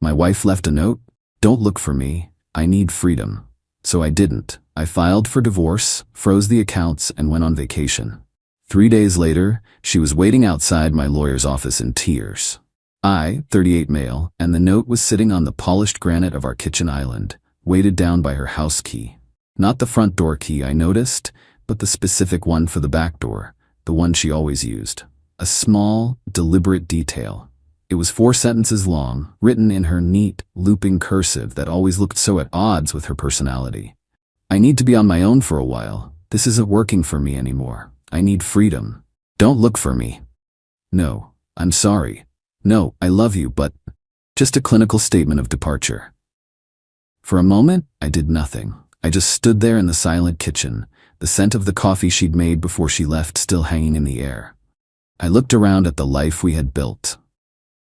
My wife left a note. Don't look for me. I need freedom. So I didn't. I filed for divorce, froze the accounts, and went on vacation. 3 days later, she was waiting outside my lawyer's office in tears. I, 38 male, and the note was sitting on the polished granite of our kitchen island, weighted down by her house key. Not the front door key I noticed, but the specific one for the back door, the one she always used. A small, deliberate detail. It was 4 sentences long, written in her neat, looping cursive that always looked so at odds with her personality. I need to be on my own for a while. This isn't working for me anymore. I need freedom. Don't look for me. No, I'm sorry. No, I love you, but just a clinical statement of departure. For a moment, I did nothing. I just stood there in the silent kitchen, the scent of the coffee she'd made before she left still hanging in the air. I looked around at the life we had built.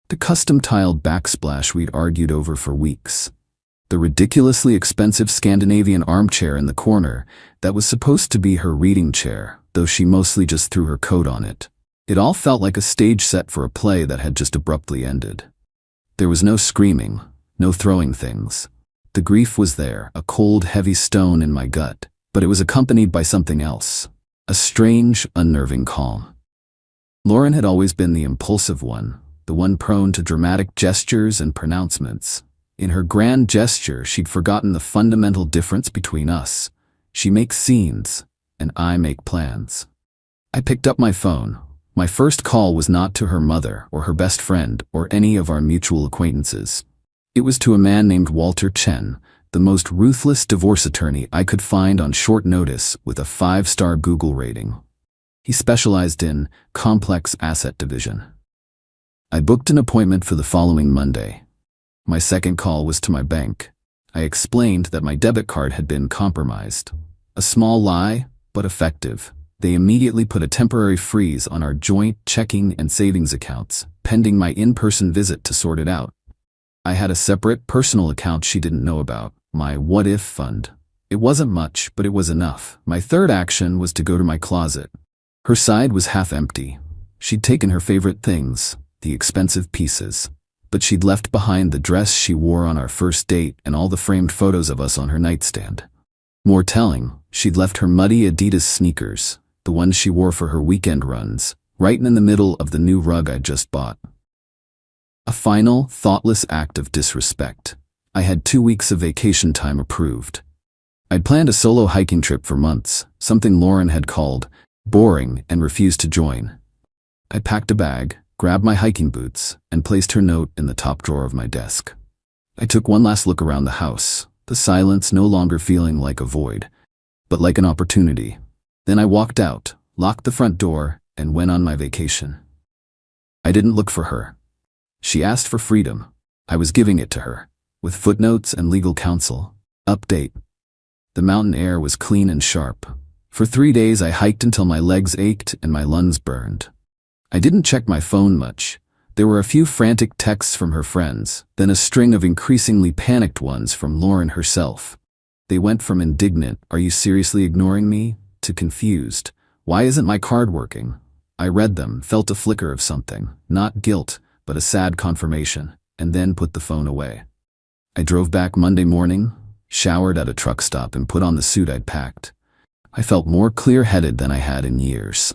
The custom-tiled backsplash we'd argued over for weeks. The ridiculously expensive Scandinavian armchair in the corner that was supposed to be her reading chair, though she mostly just threw her coat on it. It all felt like a stage set for a play that had just abruptly ended. There was no screaming, no throwing things. The grief was there, a cold, heavy stone in my gut, but it was accompanied by something else. A strange, unnerving calm. Lauren had always been the impulsive one, the one prone to dramatic gestures and pronouncements. In her grand gesture, she'd forgotten the fundamental difference between us. She makes scenes, and I make plans. I picked up my phone. My first call was not to her mother or her best friend or any of our mutual acquaintances. It was to a man named Walter Chen, the most ruthless divorce attorney I could find on short notice with a 5-star Google rating. He specialized in complex asset division. I booked an appointment for the following Monday. My second call was to my bank. I explained that my debit card had been compromised. A small lie, but effective. They immediately put a temporary freeze on our joint checking and savings accounts, pending my in-person visit to sort it out. I had a separate personal account she didn't know about, my what-if fund. It wasn't much, but it was enough. My third action was to go to my closet. Her side was half empty. She'd taken her favorite things, the expensive pieces, but she'd left behind the dress she wore on our first date and all the framed photos of us on her nightstand. More telling, she'd left her muddy Adidas sneakers, the ones she wore for her weekend runs, right in the middle of the new rug I'd just bought. A final, thoughtless act of disrespect. I had 2 weeks of vacation time approved. I'd planned a solo hiking trip for months, something Lauren had called boring and refused to join. I packed a bag, grabbed my hiking boots, and placed her note in the top drawer of my desk. I took one last look around the house, the silence no longer feeling like a void, but like an opportunity. Then I walked out, locked the front door, and went on my vacation. I didn't look for her. She asked for freedom. I was giving it to her, with footnotes and legal counsel. Update. The mountain air was clean and sharp. For 3 days I hiked until my legs ached and my lungs burned. I didn't check my phone much. There were a few frantic texts from her friends, then a string of increasingly panicked ones from Lauren herself. They went from indignant, "Are you seriously ignoring me?" to confused, "Why isn't my card working?" I read them, felt a flicker of something, not guilt, but a sad confirmation, and then put the phone away. I drove back Monday morning, showered at a truck stop, and put on the suit I'd packed. I felt more clear-headed than I had in years.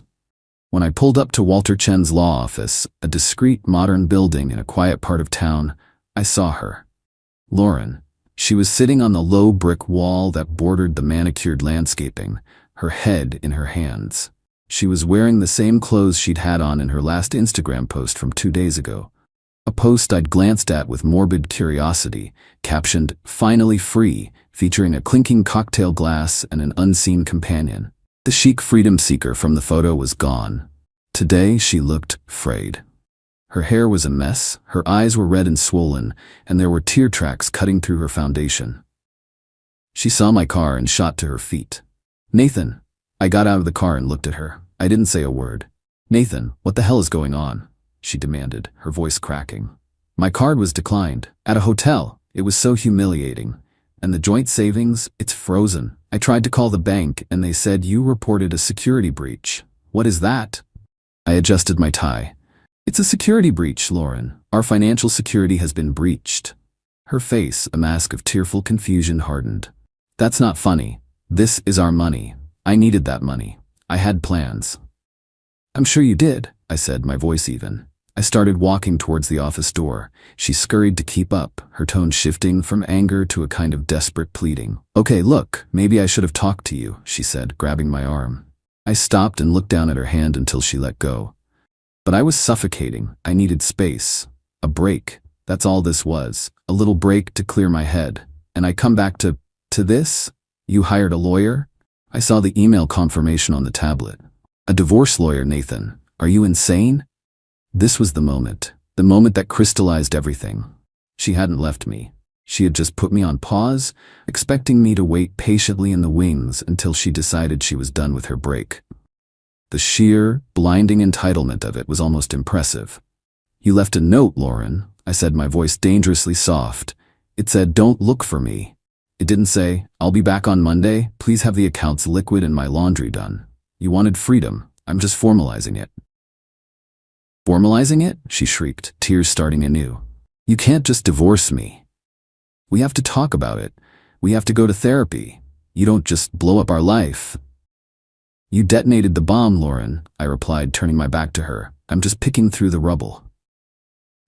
When I pulled up to Walter Chen's law office, a discreet, modern building in a quiet part of town, I saw her. Lauren. She was sitting on the low brick wall that bordered the manicured landscaping, her head in her hands. She was wearing the same clothes she'd had on in her last Instagram post from 2 days ago. A post I'd glanced at with morbid curiosity, captioned, "Finally Free," featuring a clinking cocktail glass and an unseen companion. The chic freedom seeker from the photo was gone. Today she looked frayed. Her hair was a mess, her eyes were red and swollen, and there were tear tracks cutting through her foundation. She saw my car and shot to her feet. "Nathan." I got out of the car and looked at her. I didn't say a word. "Nathan, what the hell is going on?" she demanded, her voice cracking. "My card was declined. At a hotel. It was so humiliating. And the joint savings, it's frozen. I tried to call the bank and they said you reported a security breach." "What is that?" I adjusted my tie. "It's a security breach, Lauren. Our financial security has been breached. Her face, a mask of tearful confusion, hardened. That's not funny. This is our money. I needed that money. I had plans. I'm sure you did, I said, my voice even. I started walking towards the office door. She scurried to keep up, her tone shifting from anger to a kind of desperate pleading. Okay, look, maybe I should have talked to you, she said, grabbing my arm. I stopped and looked down at her hand until she let go. But I was suffocating. I needed space. A break. That's all this was. A little break to clear my head. And I come back to this? You hired a lawyer? I saw the email confirmation on the tablet. A divorce lawyer, Nathan. Are you insane? This was the moment that crystallized everything. She hadn't left me. She had just put me on pause, expecting me to wait patiently in the wings until she decided she was done with her break. The sheer, blinding entitlement of it was almost impressive. You left a note, Lauren, I said, my voice dangerously soft. It said, don't look for me. It didn't say, I'll be back on Monday, please have the accounts liquid and my laundry done. You wanted freedom. I'm just formalizing it. Formalizing it? She shrieked, tears starting anew. You can't just divorce me. We have to talk about it. We have to go to therapy. You don't just blow up our life. You detonated the bomb, Lauren, I replied, turning my back to her. I'm just picking through the rubble.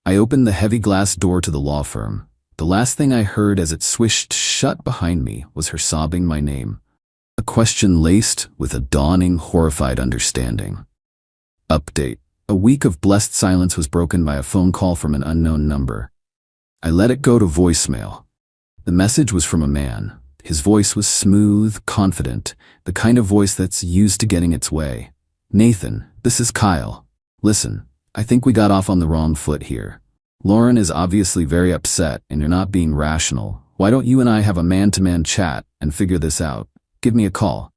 I opened the heavy glass door to the law firm. The last thing I heard as it swished shut behind me was her sobbing my name. A question laced with a dawning, horrified understanding. Update. A week of blessed silence was broken by a phone call from an unknown number. I let it go to voicemail. The message was from a man. His voice was smooth, confident, the kind of voice that's used to getting its way. Nathan, this is Kyle. Listen, I think we got off on the wrong foot here. Lauren is obviously very upset and you're not being rational. Why don't you and I have a man-to-man chat and figure this out? Give me a call.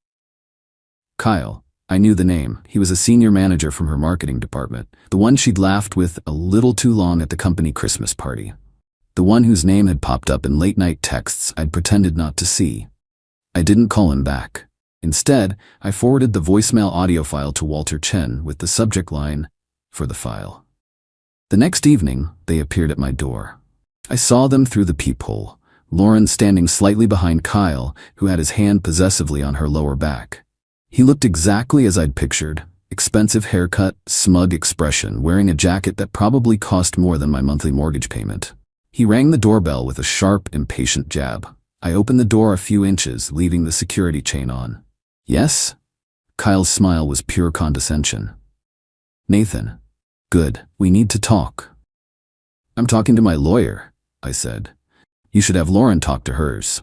Kyle. I knew the name. He was a senior manager from her marketing department, the one she'd laughed with a little too long at the company Christmas party. The one whose name had popped up in late-night texts I'd pretended not to see. I didn't call him back. Instead, I forwarded the voicemail audio file to Walter Chen with the subject line, "For the file." The next evening, they appeared at my door. I saw them through the peephole, Lauren standing slightly behind Kyle, who had his hand possessively on her lower back. He looked exactly as I'd pictured, expensive haircut, smug expression, wearing a jacket that probably cost more than my monthly mortgage payment. He rang the doorbell with a sharp, impatient jab. I opened the door a few inches, leaving the security chain on. Yes? Kyle's smile was pure condescension. Nathan. Good, we need to talk. I'm talking to my lawyer, I said. You should have Lauren talk to hers.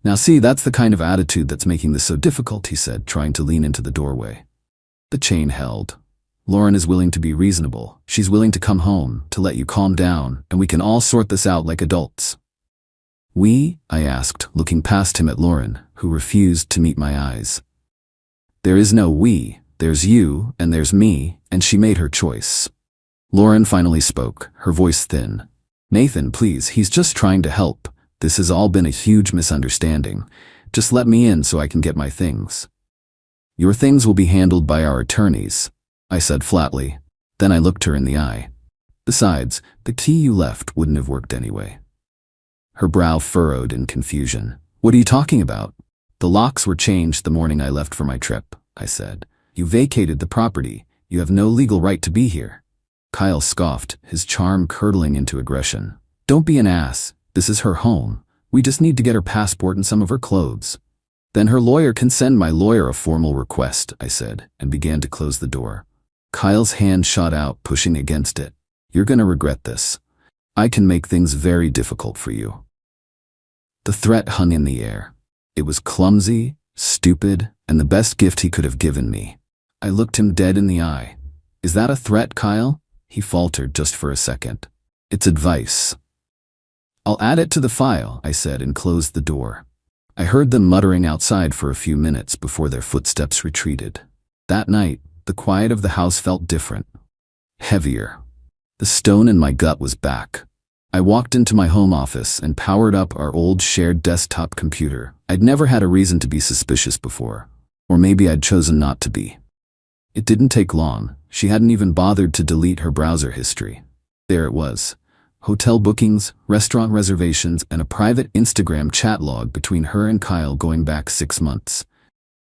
Now see, that's the kind of attitude that's making this so difficult, he said, trying to lean into the doorway. The chain held. Lauren is willing to be reasonable. She's willing to come home, to let you calm down, and we can all sort this out like adults. We? I asked, looking past him at Lauren, who refused to meet my eyes. There is no we. There's you, and there's me, and she made her choice. Lauren finally spoke, her voice thin. Nathan, please, he's just trying to help. This has all been a huge misunderstanding. Just let me in so I can get my things. Your things will be handled by our attorneys, I said flatly. Then I looked her in the eye. Besides, the key you left wouldn't have worked anyway. Her brow furrowed in confusion. What are you talking about? The locks were changed the morning I left for my trip, I said. You vacated the property. You have no legal right to be here. Kyle scoffed, his charm curdling into aggression. Don't be an ass. This is her home. We just need to get her passport and some of her clothes. Then her lawyer can send my lawyer a formal request, I said, and began to close the door. Kyle's hand shot out, pushing against it. You're gonna regret this. I can make things very difficult for you. The threat hung in the air. It was clumsy, stupid, and the best gift he could have given me. I looked him dead in the eye. Is that a threat, Kyle? He faltered just for a second. It's advice. I'll add it to the file, I said, and closed the door. I heard them muttering outside for a few minutes before their footsteps retreated. That night, the quiet of the house felt different. Heavier. The stone in my gut was back. I walked into my home office and powered up our old shared desktop computer. I'd never had a reason to be suspicious before. Or maybe I'd chosen not to be. It didn't take long. She hadn't even bothered to delete her browser history. There it was. Hotel bookings, restaurant reservations, and a private Instagram chat log between her and Kyle going back 6 months.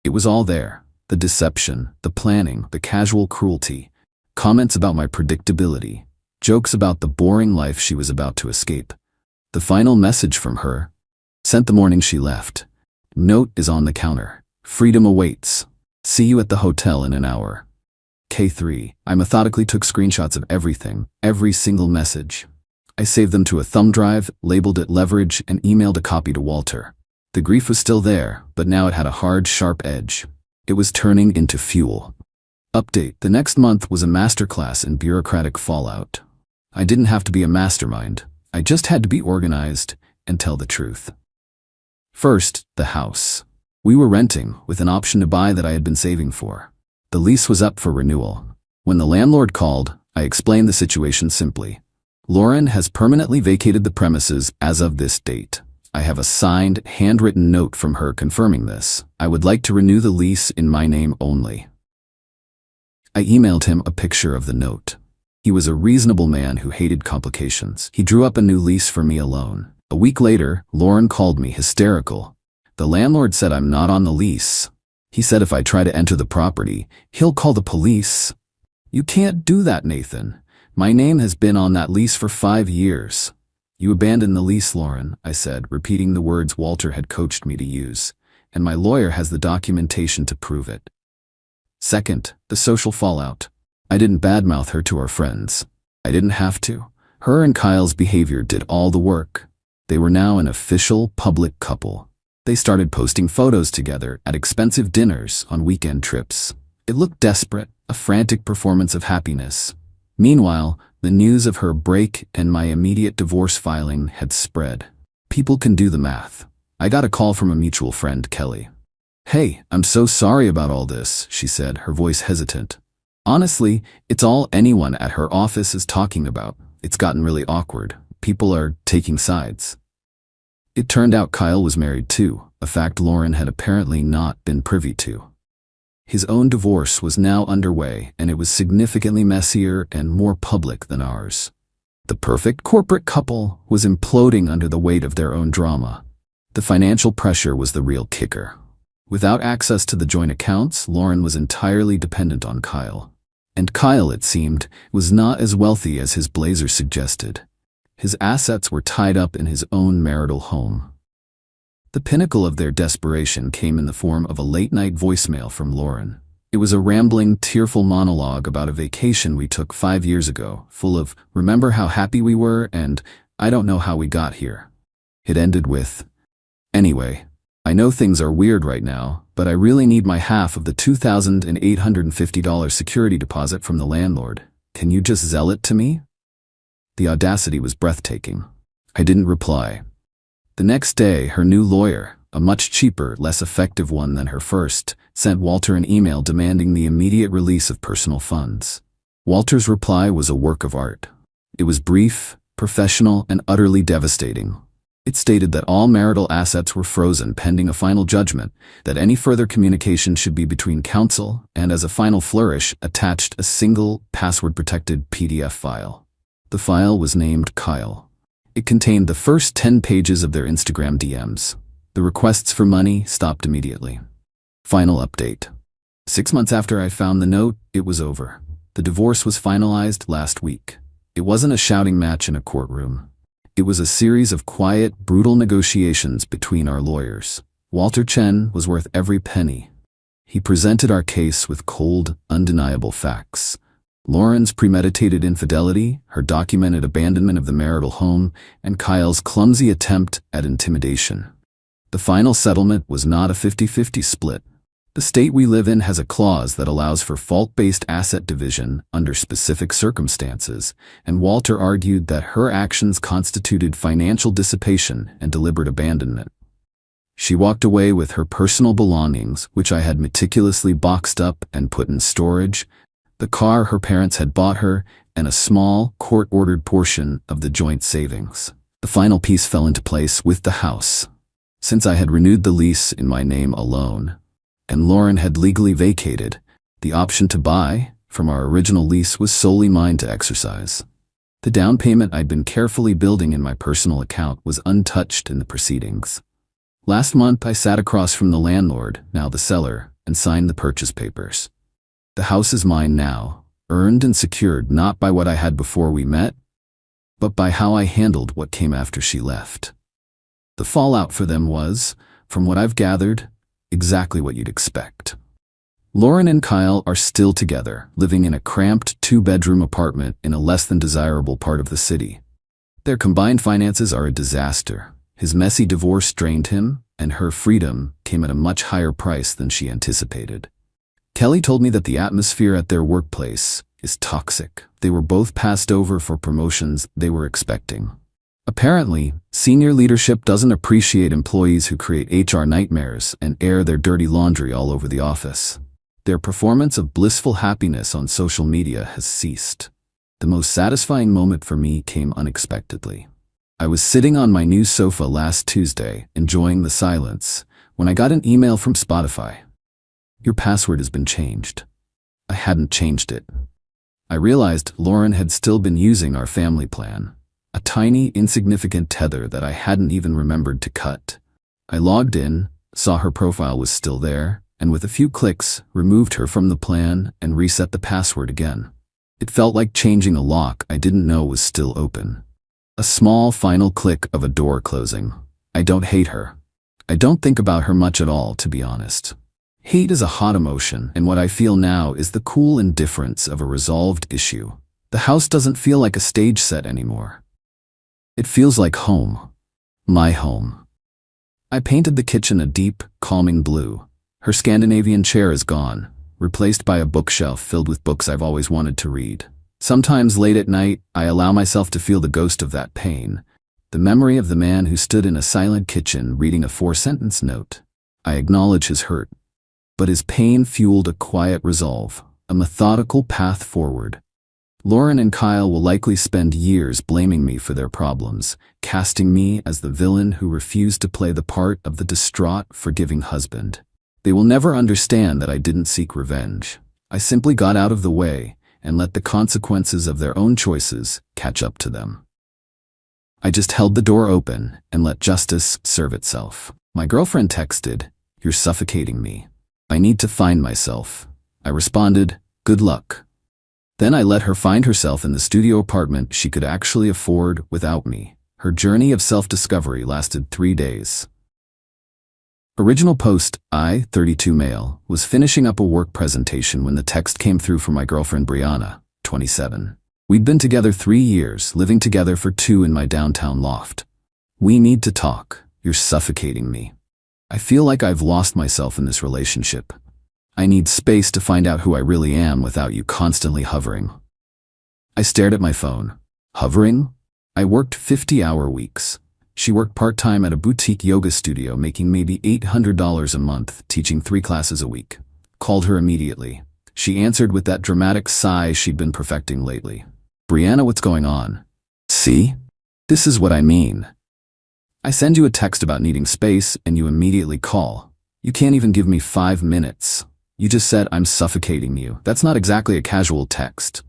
It was all there. The deception, the planning, the casual cruelty. Comments about my predictability. Jokes about the boring life she was about to escape. The final message from her, sent the morning she left. Note is on the counter. Freedom awaits. See you at the hotel in an hour. K3. I methodically took screenshots of everything, every single message. I saved them to a thumb drive, labeled it leverage, and emailed a copy to Walter. The grief was still there, but now it had a hard, sharp edge. It was turning into fuel. Update. The next month was a masterclass in bureaucratic fallout. I didn't have to be a mastermind. I just had to be organized and tell the truth. First, the house. We were renting, with an option to buy that I had been saving for. The lease was up for renewal. When the landlord called, I explained the situation simply. Lauren has permanently vacated the premises as of this date. I have a signed, handwritten note from her confirming this. I would like to renew the lease in my name only. I emailed him a picture of the note. He was a reasonable man who hated complications. He drew up a new lease for me alone. A week later, Lauren called me hysterical. The landlord said I'm not on the lease. He said if I try to enter the property, he'll call the police. You can't do that, Nathan. My name has been on that lease for 5 years. You abandoned the lease, Lauren, I said, repeating the words Walter had coached me to use, and my lawyer has the documentation to prove it. Second, the social fallout. I didn't badmouth her to our friends. I didn't have to. Her and Kyle's behavior did all the work. They were now an official, public couple. They started posting photos together at expensive dinners on weekend trips. It looked desperate, a frantic performance of happiness. Meanwhile, the news of her break and my immediate divorce filing had spread. People can do the math. I got a call from a mutual friend, Kelly. Hey, I'm so sorry about all this, she said, her voice hesitant. Honestly, it's all anyone at her office is talking about. It's gotten really awkward. People are taking sides. It turned out Kyle was married too, a fact Lauren had apparently not been privy to. His own divorce was now underway, and it was significantly messier and more public than ours. The perfect corporate couple was imploding under the weight of their own drama. The financial pressure was the real kicker. Without access to the joint accounts, Lauren was entirely dependent on Kyle. And Kyle, it seemed, was not as wealthy as his blazer suggested. His assets were tied up in his own marital home. The pinnacle of their desperation came in the form of a late-night voicemail from Lauren. It was a rambling, tearful monologue about a vacation we took 5 years ago, full of, "Remember how happy we were, and I don't know how we got here." It ended with, "Anyway, I know things are weird right now, but I really need my half of the $2,850 security deposit from the landlord. Can you just zell it to me?" The audacity was breathtaking. I didn't reply. The next day, her new lawyer, a much cheaper, less effective one than her first, sent Walter an email demanding the immediate release of personal funds. Walter's reply was a work of art. It was brief, professional, and utterly devastating. It stated that all marital assets were frozen pending a final judgment, that any further communication should be between counsel, and as a final flourish, attached a single, password-protected PDF file. The file was named Kyle. It contained the first 10 pages of their Instagram DMs. The requests for money stopped immediately. Final update. 6 months after I found the note, it was over. The divorce was finalized last week. It wasn't a shouting match in a courtroom. It was a series of quiet, brutal negotiations between our lawyers. Walter Chen was worth every penny. He presented our case with cold, undeniable facts. Lauren's premeditated infidelity, her documented abandonment of the marital home, and Kyle's clumsy attempt at intimidation. The final settlement was not a 50-50 split. The state we live in has a clause that allows for fault-based asset division under specific circumstances, and Walter argued that her actions constituted financial dissipation and deliberate abandonment. She walked away with her personal belongings, which I had meticulously boxed up and put in storage, the car her parents had bought her, and a small, court-ordered portion of the joint savings. The final piece fell into place with the house. Since I had renewed the lease in my name alone, and Lauren had legally vacated, the option to buy from our original lease was solely mine to exercise. The down payment I'd been carefully building in my personal account was untouched in the proceedings. Last month, I sat across from the landlord, now the seller, and signed the purchase papers. The house is mine now, earned and secured not by what I had before we met, but by how I handled what came after she left. The fallout for them was, from what I've gathered, exactly what you'd expect. Lauren and Kyle are still together, living in a cramped 2-bedroom apartment in a less than desirable part of the city. Their combined finances are a disaster. His messy divorce drained him, and her freedom came at a much higher price than she anticipated. Kelly told me that the atmosphere at their workplace is toxic. They were both passed over for promotions they were expecting. Apparently, senior leadership doesn't appreciate employees who create HR nightmares and air their dirty laundry all over the office. Their performance of blissful happiness on social media has ceased. The most satisfying moment for me came unexpectedly. I was sitting on my new sofa last Tuesday, enjoying the silence, when I got an email from Spotify. Your password has been changed. I hadn't changed it. I realized Lauren had still been using our family plan, a tiny, insignificant tether that I hadn't even remembered to cut. I logged in, saw her profile was still there, and with a few clicks, removed her from the plan and reset the password again. It felt like changing a lock I didn't know was still open. A small final click of a door closing. I don't hate her. I don't think about her much at all, to be honest. Hate is a hot emotion, and what I feel now is the cool indifference of a resolved issue. The house doesn't feel like a stage set anymore. It feels like home. My home. I painted the kitchen a deep, calming blue. Her Scandinavian chair is gone, replaced by a bookshelf filled with books I've always wanted to read. Sometimes late at night, I allow myself to feel the ghost of that pain, the memory of the man who stood in a silent kitchen reading a 4-sentence note. I acknowledge his hurt, but his pain fueled a quiet resolve, a methodical path forward. Lauren and Kyle will likely spend years blaming me for their problems, casting me as the villain who refused to play the part of the distraught, forgiving husband. They will never understand that I didn't seek revenge. I simply got out of the way and let the consequences of their own choices catch up to them. I just held the door open and let justice serve itself. My girlfriend texted, "You're suffocating me. I need to find myself." I responded, "Good luck." Then I let her find herself in the studio apartment she could actually afford without me. Her journey of self-discovery lasted 3 days. Original post, I, 32 male, was finishing up a work presentation when the text came through from my girlfriend Brianna, 27. We'd been together 3 years, living together for 2 in my downtown loft. "We need to talk. You're suffocating me. I feel like I've lost myself in this relationship. I need space to find out who I really am without you constantly hovering." I stared at my phone. Hovering? I worked 50-hour weeks. She worked part-time at a boutique yoga studio, making maybe $800 a month, teaching 3 classes a week. Called her immediately. She answered with that dramatic sigh she'd been perfecting lately. "Brianna, what's going on?" "See? This is what I mean. I send you a text about needing space and you immediately call. You can't even give me 5 minutes. You just said I'm suffocating you. That's not exactly a casual text."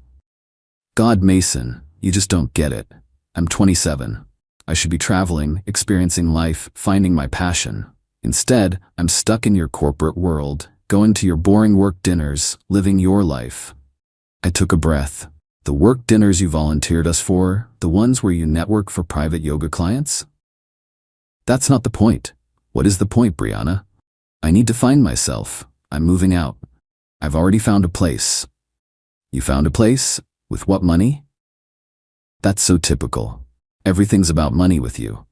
God, Mason, you just don't get it. I'm 27. I should be traveling, experiencing life, finding my passion. Instead, I'm stuck in your corporate world, going to your boring work dinners, living your life. I took a breath. The work dinners you volunteered us for, the ones where you network for private yoga clients? That's not the point. What is the point, Brianna? I need to find myself. I'm moving out. I've already found a place. You found a place? With what money? That's so typical. Everything's about money with you.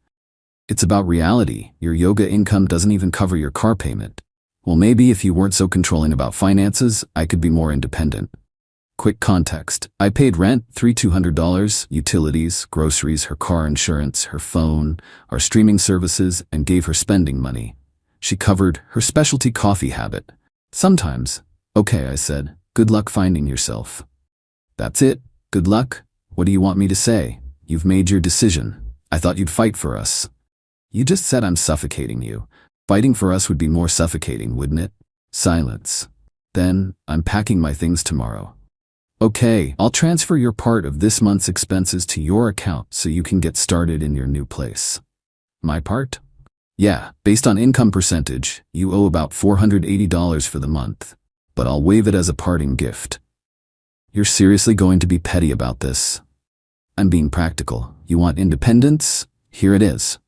It's about reality. Your yoga income doesn't even cover your car payment. Well, maybe if you weren't so controlling about finances, I could be more independent. Quick context. I paid rent, $200, utilities, groceries, her car insurance, her phone, our streaming services, and gave her spending money. She covered her specialty coffee habit. Sometimes. "Okay," I said. "Good luck finding yourself." "That's it? Good luck? What do you want me to say? You've made your decision. I thought you'd fight for us." "You just said I'm suffocating you. Fighting for us would be more suffocating, wouldn't it?" Silence. Then, "I'm packing my things tomorrow." Okay, I'll transfer your part of this month's expenses to your account so you can get started in your new place. My part? Yeah, based on income percentage, you owe about $480 for the month, but I'll waive it as a parting gift. You're seriously going to be petty about this? I'm being practical. You want independence? Here it is.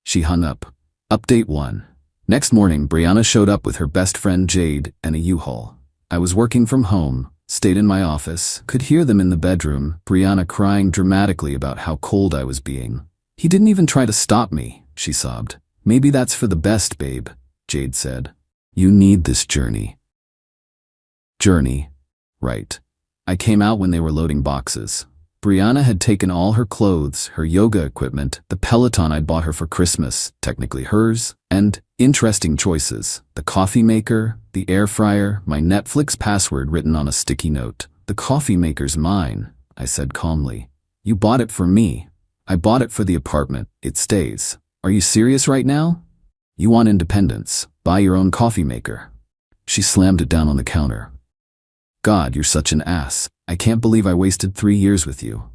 She hung up. Update 1. Next morning, Brianna showed up with her best friend Jade and a U-Haul. I was working from home, stayed in my office, could hear them in the bedroom, Brianna crying dramatically about how cold I was being. He didn't even try to stop me, she sobbed. Maybe that's for the best, babe, Jade said. You need this journey. Journey. Right. I came out when they were loading boxes. Brianna had taken all her clothes, her yoga equipment, the Peloton I'd bought her for Christmas, technically hers, and interesting choices. The coffee maker, the air fryer, my Netflix password written on a sticky note. The coffee maker's mine, I said calmly. You bought it for me. I bought it for the apartment. It stays. Are you serious right now? You want independence. Buy your own coffee maker. She slammed it down on the counter. God, you're such an ass. I can't believe I wasted 3 years with you.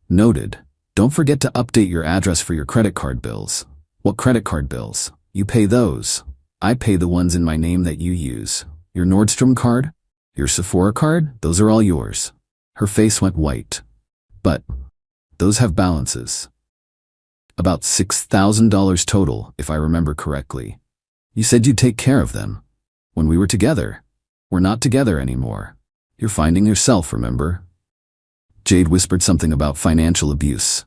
Noted. Don't forget to update your address for your credit card bills. What credit card bills? You pay those. I pay the ones in my name that you use. Your Nordstrom card? Your Sephora card? Those are all yours. Her face went white. But those have balances. About $6,000 total, if I remember correctly. You said you'd take care of them. When we were together. We're not together anymore. You're finding yourself, remember? Jade whispered something about financial abuse.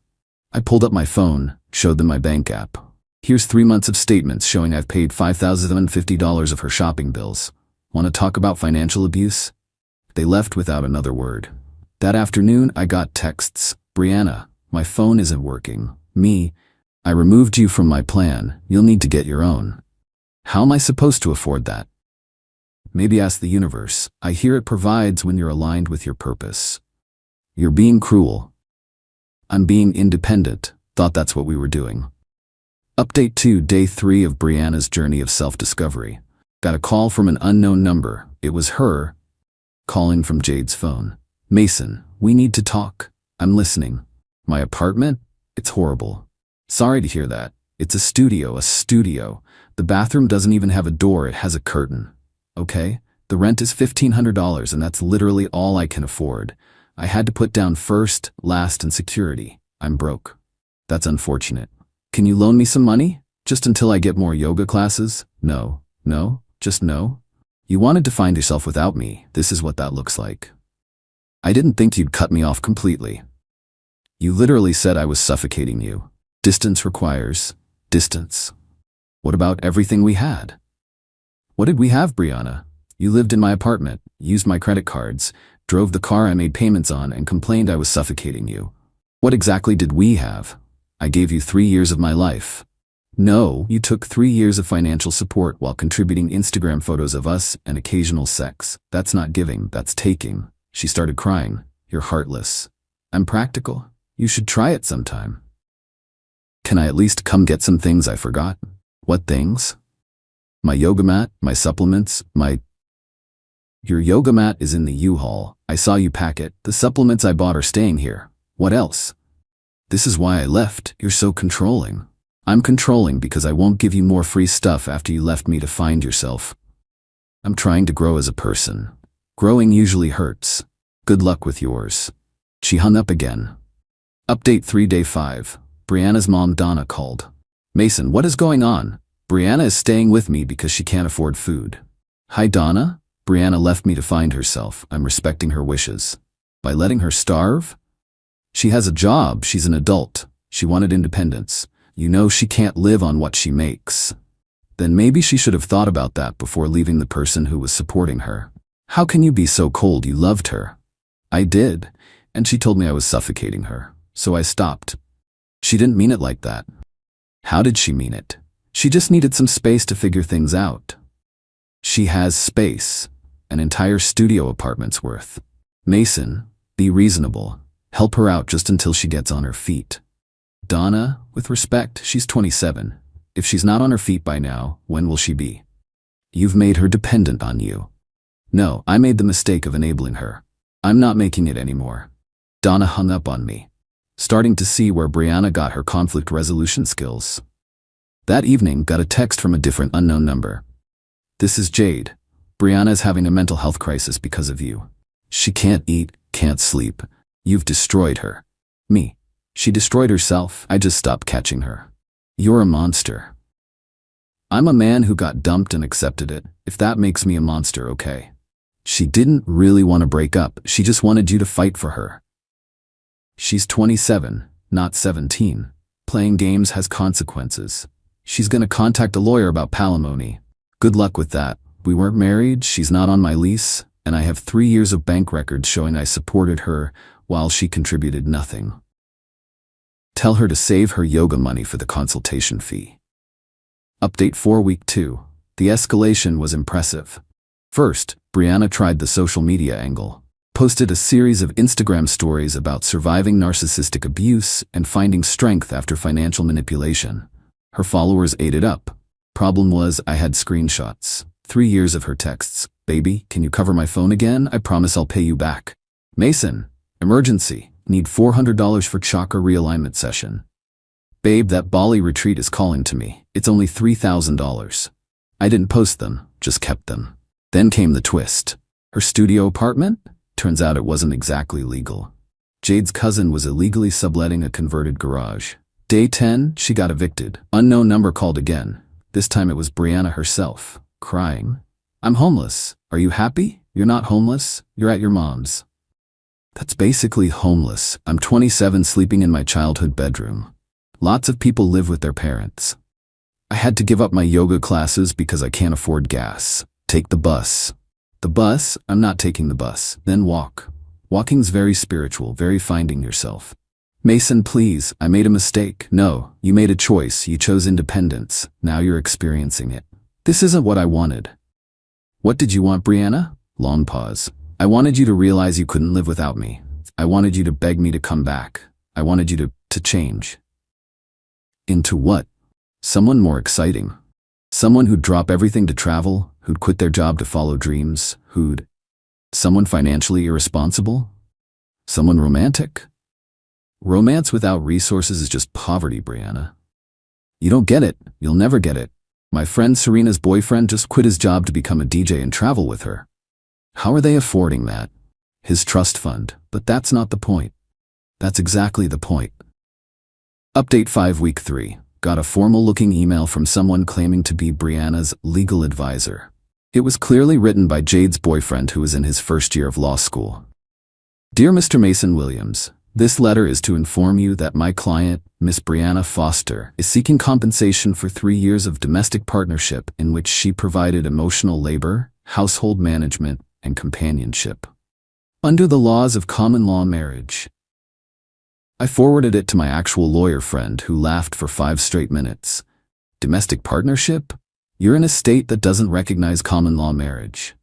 I pulled up my phone, showed them my bank app. Here's 3 months of statements showing I've paid $5,050 of her shopping bills. Want to talk about financial abuse? They left without another word. That afternoon, I got texts. Brianna, my phone isn't working. Me, I removed you from my plan. You'll need to get your own. How am I supposed to afford that? Maybe ask the universe. I hear it provides when you're aligned with your purpose. You're being cruel. I'm being independent. Thought that's what we were doing. Update 2, Day 3 of Brianna's journey of self-discovery. Got a call from an unknown number. It was her, calling from Jade's phone. Mason, we need to talk. I'm listening. My apartment? It's horrible. Sorry to hear that. It's a studio. The bathroom doesn't even have a door, it has a curtain. Okay? The rent is $1,500 and that's literally all I can afford. I had to put down first, last, and security. I'm broke. That's unfortunate. Can you loan me some money? Just until I get more yoga classes? No, just no. You wanted to find yourself without me. This is what that looks like. I didn't think you'd cut me off completely. You literally said I was suffocating you. Distance requires distance. What about everything we had? What did we have, Brianna? You lived in my apartment, used my credit cards, drove the car I made payments on, and complained I was suffocating you. What exactly did we have? I gave you 3 years of my life. No, you took 3 years of financial support while contributing Instagram photos of us and occasional sex. That's not giving, that's taking. She started crying. You're heartless. I'm practical. You should try it sometime. Can I at least come get some things I forgot? What things? My yoga mat, my supplements, Your yoga mat is in the U-Haul. I saw you pack it. The supplements I bought are staying here. What else? This is why I left. You're so controlling. I'm controlling because I won't give you more free stuff after you left me to find yourself. I'm trying to grow as a person. Growing usually hurts. Good luck with yours. She hung up again. Update 3, Day 5. Brianna's mom Donna called. Mason, what is going on? Brianna is staying with me because she can't afford food. Hi, Donna? Brianna left me to find herself. I'm respecting her wishes. By letting her starve? She has a job. She's an adult. She wanted independence. You know she can't live on what she makes. Then maybe she should have thought about that before leaving the person who was supporting her. How can you be so cold? You loved her. I did, and she told me I was suffocating her, so I stopped. She didn't mean it like that. How did she mean it? She just needed some space to figure things out. She has space, an entire studio apartment's worth. Mason, be reasonable. Help her out just until she gets on her feet. Donna, with respect, she's 27. If she's not on her feet by now, when will she be? You've made her dependent on you. No, I made the mistake of enabling her. I'm not making it anymore. Donna hung up on me, starting to see where Brianna got her conflict resolution skills. That evening, got a text from a different unknown number. This is Jade. Brianna is having a mental health crisis because of you. She can't eat, can't sleep. You've destroyed her. Me. She destroyed herself. I just stopped catching her. You're a monster. I'm a man who got dumped and accepted it. If that makes me a monster, okay. She didn't really want to break up. She just wanted you to fight for her. She's 27, not 17. Playing games has consequences. She's gonna contact a lawyer about palimony. Good luck with that. We weren't married, she's not on my lease, and I have 3 years of bank records showing I supported her while she contributed nothing. Tell her to save her yoga money for the consultation fee. Update 4 Week 2. The escalation was impressive. First, Brianna tried the social media angle. Posted a series of Instagram stories about surviving narcissistic abuse and finding strength after financial manipulation. Her followers ate it up. Problem was, I had screenshots. 3 years of her texts. Baby, can you cover my phone again? I promise I'll pay you back. Mason, emergency. Need $400 for chakra realignment session. Babe, that Bali retreat is calling to me. It's only $3,000. I didn't post them, just kept them. Then came the twist. Her studio apartment? Turns out it wasn't exactly legal. Jade's cousin was illegally subletting a converted garage. Day 10, she got evicted. Unknown number called again. This time it was Brianna herself, crying. I'm homeless. Are you happy? You're not homeless. You're at your mom's. That's basically homeless. I'm 27 sleeping in my childhood bedroom. Lots of people live with their parents. I had to give up my yoga classes because I can't afford gas. Take the bus. The bus? I'm not taking the bus. Then walk. Walking's very spiritual, very finding yourself. Mason, please, I made a mistake. No, you made a choice. You chose independence. Now you're experiencing it. This isn't what I wanted. What did you want, Brianna? Long pause. I wanted you to realize you couldn't live without me. I wanted you to beg me to come back. I wanted you to change. Into what? Someone more exciting. Someone who'd drop everything to travel, who'd quit their job to follow dreams, someone financially irresponsible? Someone romantic? Romance without resources is just poverty, Brianna. You don't get it. You'll never get it. My friend Serena's boyfriend just quit his job to become a DJ and travel with her. How are they affording that? His trust fund. But that's not the point. That's exactly the point. Update 5 Week 3. Got a formal-looking email from someone claiming to be Brianna's legal advisor. It was clearly written by Jade's boyfriend, who was in his first year of law school. Dear Mr. Mason Williams, this letter is to inform you that my client, Miss Brianna Foster, is seeking compensation for 3 years of domestic partnership in which she provided emotional labor, household management, and companionship. Under the laws of common law marriage. I forwarded it to my actual lawyer friend, who laughed for 5 straight minutes. Domestic partnership? You're in a state that doesn't recognize common law marriage.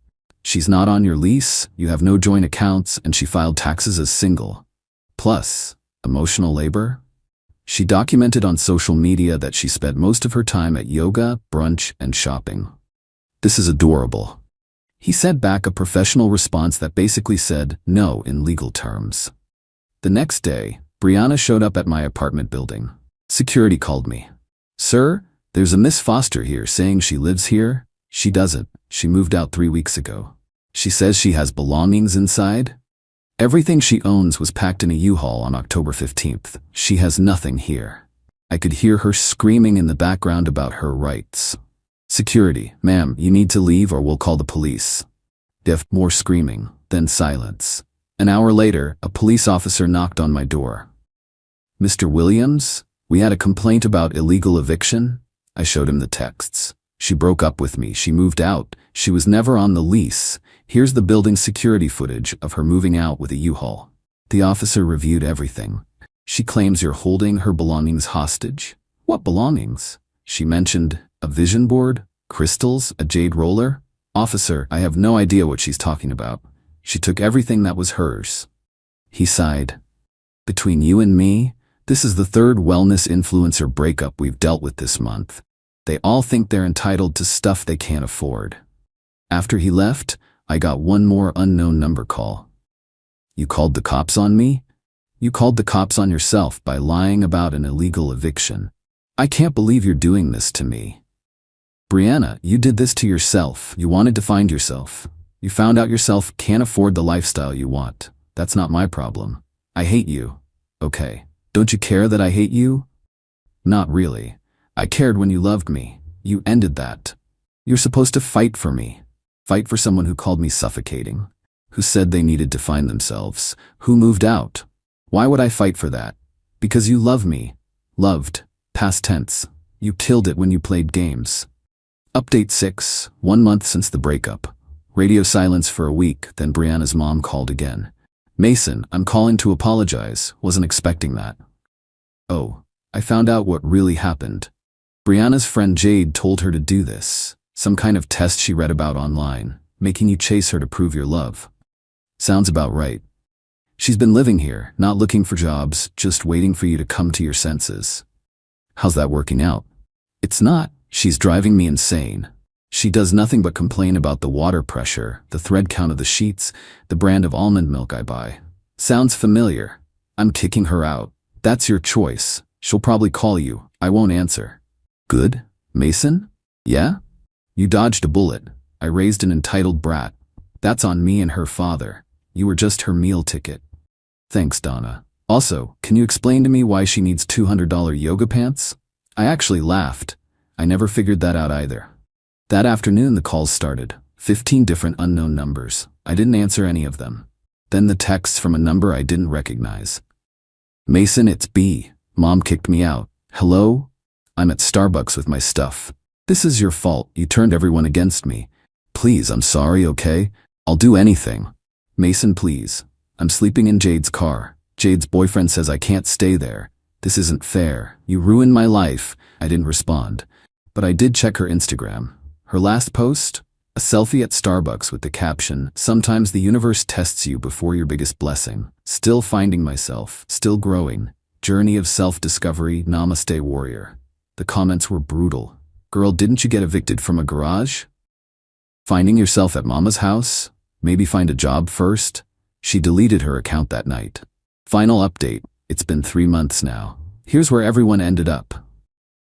She's not on your lease, you have no joint accounts, and she filed taxes as single. Plus, emotional labor? She documented on social media that she spent most of her time at yoga, brunch, and shopping. This is adorable. He sent back a professional response that basically said no in legal terms. The next day, Brianna showed up at my apartment building. Security called me. Sir, there's a Miss Foster here saying she lives here. She doesn't. She moved out 3 weeks ago. She says she has belongings inside. Everything she owns was packed in a U-Haul on October 15th. She has nothing here. I could hear her screaming in the background about her rights. Security, ma'am, you need to leave or we'll call the police. More screaming, then silence. An hour later, a police officer knocked on my door. Mr. Williams, we had a complaint about illegal eviction. I showed him the texts. She broke up with me. She moved out. She was never on the lease. Here's the building security footage of her moving out with a U-Haul. The officer reviewed everything. She claims you're holding her belongings hostage. What belongings? She mentioned a vision board, crystals, a jade roller. Officer, I have no idea what she's talking about. She took everything that was hers. He sighed. Between you and me, this is the 3rd wellness influencer breakup we've dealt with this month. They all think they're entitled to stuff they can't afford. After he left, I got one more unknown number call. You called the cops on me? You called the cops on yourself by lying about an illegal eviction. I can't believe you're doing this to me. Brianna, you did this to yourself. You wanted to find yourself. You found out yourself can't afford the lifestyle you want. That's not my problem. I hate you. Okay. Don't you care that I hate you? Not really. I cared when you loved me. You ended that. You're supposed to fight for me. Fight for someone who called me suffocating. Who said they needed to find themselves. Who moved out. Why would I fight for that? Because you love me. Loved. Past tense. You killed it when you played games. Update 6. 1 month since the breakup. Radio silence for a week, then Brianna's mom called again. Mason, I'm calling to apologize. Wasn't expecting that. Oh, I found out what really happened. Brianna's friend Jade told her to do this. Some kind of test she read about online, making you chase her to prove your love. Sounds about right. She's been living here, not looking for jobs, just waiting for you to come to your senses. How's that working out? It's not. She's driving me insane. She does nothing but complain about the water pressure, the thread count of the sheets, the brand of almond milk I buy. Sounds familiar. I'm kicking her out. That's your choice. She'll probably call you. I won't answer. Good? Mason? Yeah? You dodged a bullet. I raised an entitled brat. That's on me and her father. You were just her meal ticket. Thanks, Donna. Also, can you explain to me why she needs $200 yoga pants? I actually laughed. I never figured that out either. That afternoon the calls started. 15 different unknown numbers. I didn't answer any of them. Then the texts from a number I didn't recognize. Mason, it's B. Mom kicked me out. Hello? I'm at Starbucks with my stuff. This is your fault. You turned everyone against me. Please, I'm sorry, okay? I'll do anything. Mason, please. I'm sleeping in Jade's car. Jade's boyfriend says I can't stay there. This isn't fair. You ruined my life. I didn't respond. But I did check her Instagram. Her last post? A selfie at Starbucks with the caption, "Sometimes the universe tests you before your biggest blessing. Still finding myself. Still growing. Journey of self-discovery. Namaste, warrior." The comments were brutal. Girl, didn't you get evicted from a garage? Finding yourself at mama's house? Maybe find a job first? She deleted her account that night. Final update. It's been 3 months now. Here's where everyone ended up.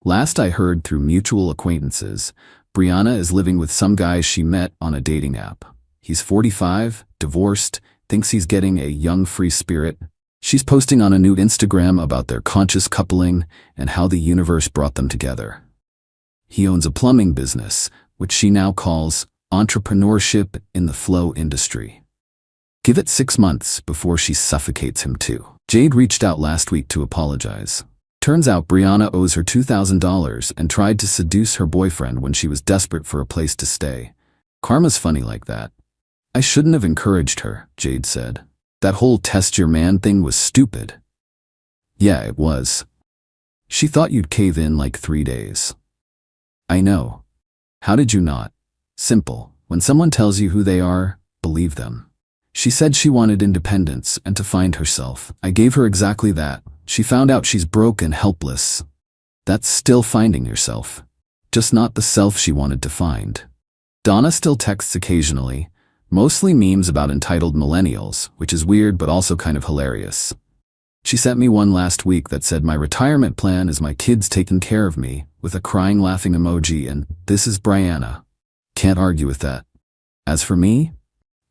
Last I heard through mutual acquaintances, Brianna is living with some guy she met on a dating app. He's 45, divorced, thinks he's getting a young free spirit. She's posting on a new Instagram about their conscious coupling and how the universe brought them together. He owns a plumbing business, which she now calls entrepreneurship in the flow industry. Give it 6 months before she suffocates him too. Jade reached out last week to apologize. Turns out Brianna owes her $2,000 and tried to seduce her boyfriend when she was desperate for a place to stay. Karma's funny like that. I shouldn't have encouraged her, Jade said. That whole test your man thing was stupid. Yeah, it was. She thought you'd cave in like 3 days. I know. How did you not? Simple. When someone tells you who they are, believe them. She said she wanted independence and to find herself. I gave her exactly that. She found out she's broke and helpless. That's still finding yourself. Just not the self she wanted to find. Donna still texts occasionally, mostly memes about entitled millennials, which is weird but also kind of hilarious. She sent me one last week that said my retirement plan is my kids taking care of me, with a crying laughing emoji and "This is Brianna." Can't argue with that. As for me,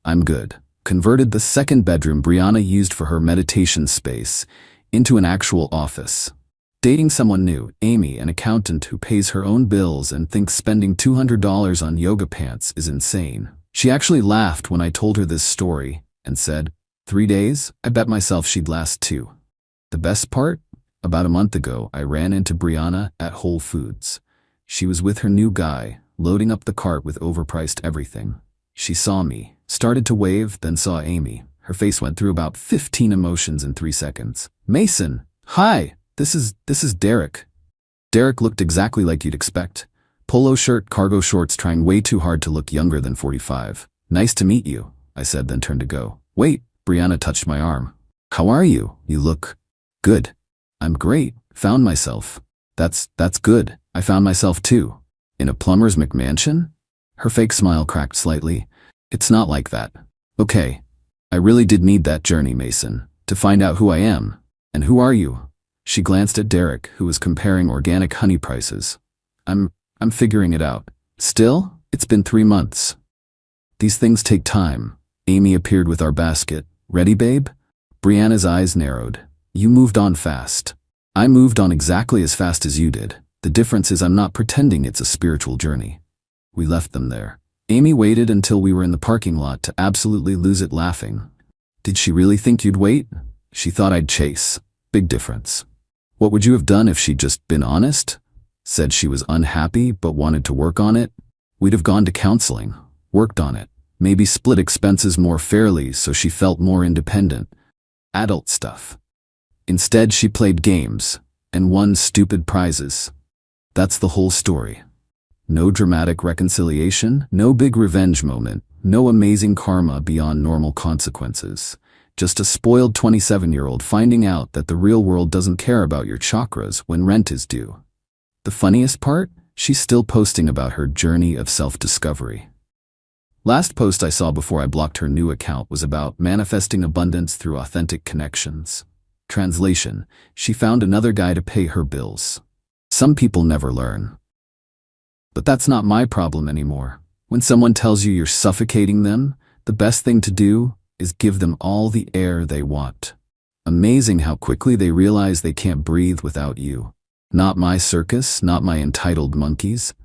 I'm good. Converted the second bedroom Brianna used for her meditation space into an actual office. Dating someone new, Amy, an accountant who pays her own bills and thinks spending $200 on yoga pants is insane. She actually laughed when I told her this story and said, 3 days? I bet myself she'd last 2. The best part? About a month ago, I ran into Brianna at Whole Foods. She was with her new guy, loading up the cart with overpriced everything. She saw me, started to wave, then saw Amy. Her face went through about 15 emotions in 3 seconds. Mason, hi, this is Derek. Derek looked exactly like you'd expect. Polo shirt, cargo shorts, trying way too hard to look younger than 45. Nice to meet you, I said, then turned to go. Wait, Brianna touched my arm. How are you? You look good. I'm great. Found myself. That's good. I found myself too. In a plumber's McMansion? Her fake smile cracked slightly. It's not like that. Okay. I really did need that journey, Mason, to find out who I am. And who are you? She glanced at Derek, who was comparing organic honey prices. I'm figuring it out. Still, it's been 3 months. These things take time. Amy appeared with our basket. Ready, babe? Brianna's eyes narrowed. You moved on fast. I moved on exactly as fast as you did. The difference is I'm not pretending it's a spiritual journey. We left them there. Amy waited until we were in the parking lot to absolutely lose it laughing. Did she really think you'd wait? She thought I'd chase. Big difference. What would you have done if she'd just been honest? Said she was unhappy but wanted to work on it? We'd have gone to counseling, worked on it, maybe split expenses more fairly so she felt more independent. Adult stuff. Instead, she played games and won stupid prizes. That's the whole story. No dramatic reconciliation, no big revenge moment, no amazing karma beyond normal consequences. Just a spoiled 27-year-old finding out that the real world doesn't care about your chakras when rent is due. The funniest part? She's still posting about her journey of self-discovery. Last post I saw before I blocked her new account was about manifesting abundance through authentic connections. Translation: she found another guy to pay her bills. Some people never learn. But that's not my problem anymore. When someone tells you you're suffocating them, the best thing to do is give them all the air they want. Amazing how quickly they realize they can't breathe without you. Not my circus, not my entitled monkeys,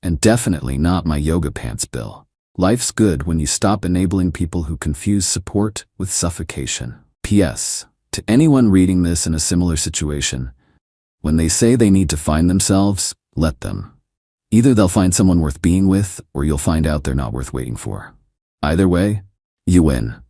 and definitely not my yoga pants bill. Life's good when you stop enabling people who confuse support with suffocation. P.S. To anyone reading this in a similar situation, when they say they need to find themselves, let them. Either they'll find someone worth being with, or you'll find out they're not worth waiting for. Either way, you win.